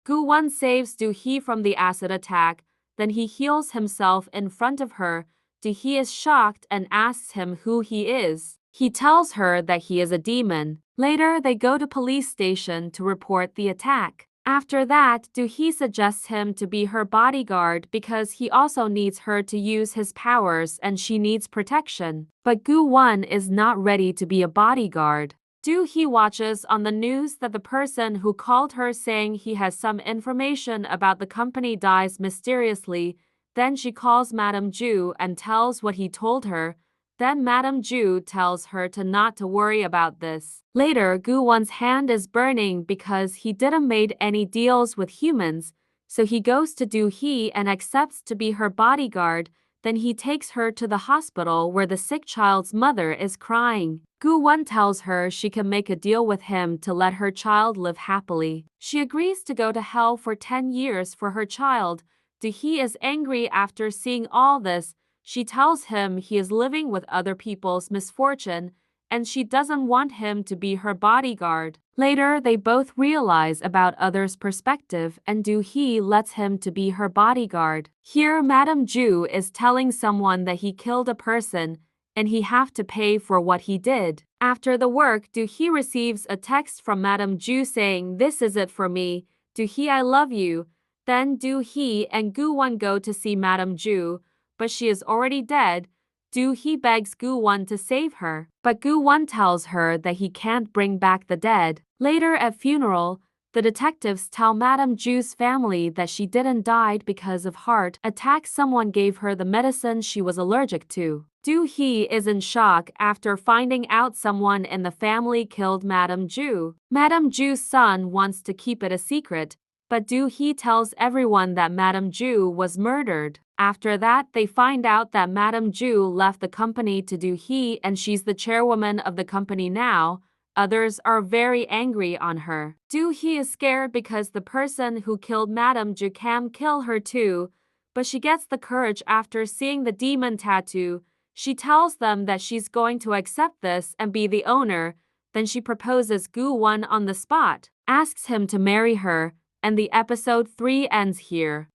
Koo Won saves Do Hee from the acid attack, then he heals himself in front of her. Do Hee is shocked and asks him who he is. He tells her that he is a demon. Later, they go to police station to report the attack. After that, Do Hee suggests him to be her bodyguard because he also needs her to use his powers and she needs protection. But Koo Won is not ready to be a bodyguard. Do Hee watches on the news that the person who called her saying he has some information about the company dies mysteriously. Then she calls Madame Ju and tells what he told her. Then Madame Ju tells her not to worry about this. Later, Koo Won's hand is burning because he didn't made any deals with humans, so he goes to Do Hee and accepts to be her bodyguard. Then he takes her to the hospital where the sick child's mother is crying. Koo Won tells her she can make a deal with him to let her child live happily. She agrees to go to hell for 10 years for her child. Do Hee is angry after seeing all this. She tells him he is living with other people's misfortune and she doesn't want him to be her bodyguard. Later, they both realize about others' perspective and Do Hee lets him to be her bodyguard. Here, Madame Ju is telling someone that he killed a person and he have to pay for what he did. After the work, Do Hee receives a text from Madame Ju saying, "This is it for me. Do Hee, I love you." Then Do Hee and Koo Won go to see Madame Ju, but she is already dead. Do Hee begs Koo Won to save her, but Koo Won tells her that he can't bring back the dead. Later at funeral, the detectives tell Madame Ju's family that she didn't die because of heart attack. Someone gave her the medicine she was allergic to. Do Hee is in shock after finding out someone in the family killed Madame Ju. Madame Ju's son wants to keep it a secret, but Do Hee tells everyone that Madame Ju was murdered. After that, they find out that Madame Ju left the company to Do Hee and she's the chairwoman of the company now. Others are very angry on her. Do Hee is scared because the person who killed Madame Ju can kill her too, but she gets the courage after seeing the demon tattoo. She tells them that she's going to accept this and be the owner. Then she proposes Koo Won on the spot, asks him to marry her, and the episode 3 ends here.